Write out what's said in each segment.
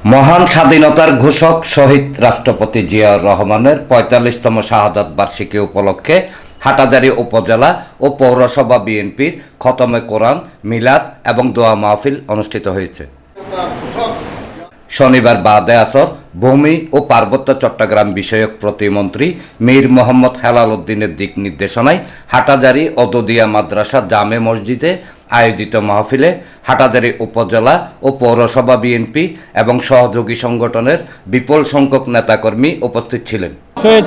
মহান স্বাধীনতার ঘোষক শহীদ রাষ্ট্রপতি জিয়াউর রহমানের ৪৫তম শাহাদাত বার্ষিকী উপলক্ষে হাটহাজারী উপজেলা ও পৌরসভা বিএনপির খতমে কোরআন, মিলাদ এবং দোয়া মাহফিল অনুষ্ঠিত হয়েছে। শনিবার বাদে আসর ভূমি ও পার্বত্য চট্টগ্রাম বিষয়ক প্রতিমন্ত্রী মীর মোহাম্মদ হেলাল উদ্দিনের দিক নির্দেশনায় হাটহাজারী অদদিয়া মাদ্রাসা জামে মসজিদে আয়োজিত মাহফিলে হাটহাজারী উপজেলা ও পৌরসভা বিএনপি এবং সহযোগী সংগঠনের বিপুল সংখ্যক নেতাকর্মী উপস্থিত ছিলেন। শহীদ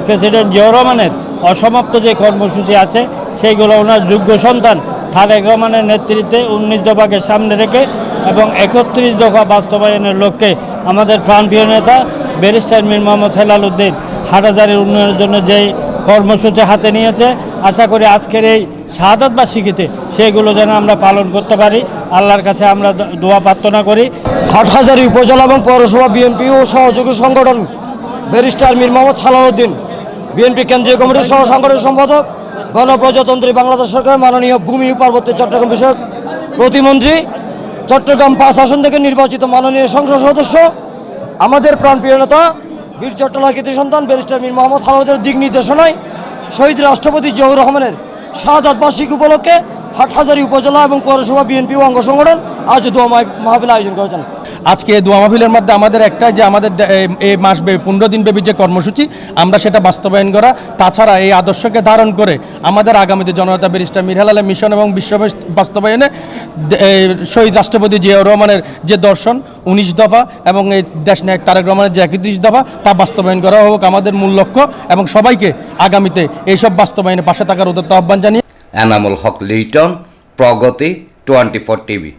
প্রেসিডেন্ট জিয়াউর রহমানের অসমাপ্ত যে কর্মসূচি আছে সেইগুলো ওনার যোগ্য সন্তান তারেক রহমানের নেতৃত্বে ১৯ দফাকে সামনে রেখে এবং ৩১ দফা বাস্তবায়নের লক্ষ্যে আমাদের প্রাণপ্রিয় নেতা ব্যারিস্টার মীর মোহাম্মদ হেলাল উদ্দিন হাটহাজারীর উন্নয়নের জন্য যেই কর্মসূচি হাতে নিয়েছে, আশা করি আজকের এই শাহাদাত বার্ষিকীতে সেগুলো যেন আমরা পালন করতে পারি। আল্লাহর কাছে আমরা দোয়া প্রার্থনা করি। হাটহাজারী উপজেলা এবং পৌরসভা বিএনপি ও সহযোগী সংগঠন ব্যারিস্টার মীর মোহাম্মদ হেলাল উদ্দিন, বিএনপি কেন্দ্রীয় কমিটির সহ সাংগঠনিক সম্পাদক, গণপ্রজাতন্ত্রী বাংলাদেশ সরকারের মাননীয় ভূমি ও পার্বত্য চট্টগ্রাম বিষয়ক প্রতিমন্ত্রী, চট্টগ্রাম ৫ আসন থেকে নির্বাচিত মাননীয় সংসদ সদস্য, আমাদের প্রাণপ্রিয় নেতা বীর চট্টলার কৃতি সন্তান ব্যারিস্টার মীর মোহাম্মদ হেলাল উদ্দিনের দিক নির্দেশনায় শহীদ রাষ্ট্রপতি জিয়াউর রহমানের শাহাদাত বার্ষিকী উপলক্ষে হাটহাজারী উপজেলা এবং পৌরসভা বিএনপি ও অঙ্গ সংগঠন আজ দোয়া মাহফিল আয়োজন করেছেন। আজকে দোয়া মাহফিলের মধ্যে আমাদের একটাই যে আমাদের এই মাস ১৫ দিন ব্যাপী যে কর্মসূচি আমরা সেটা বাস্তবায়ন করা, তাছাড়া এই আদর্শকে ধারণ করে আমাদের আগামীতে জননেতা ব্যারিস্টার মীর হেলালের মিশন এবং বিশ্ব বাস্তবায়নে শহীদ রাষ্ট্রপতি জিয়াউর রহমানের যে দর্শন ১৯ দফা এবং এই দেশনায়ক তারেক রহমানের যে ৩১ দফা তা বাস্তবায়ন করা হোক আমাদের মূল লক্ষ্য, এবং সবাইকে আগামীতে এইসব বাস্তবায়নে পাশে থাকার উদ্যত আহ্বান জানিয়ে এনামুল হক লিটন, প্রগতি 24 টিভি।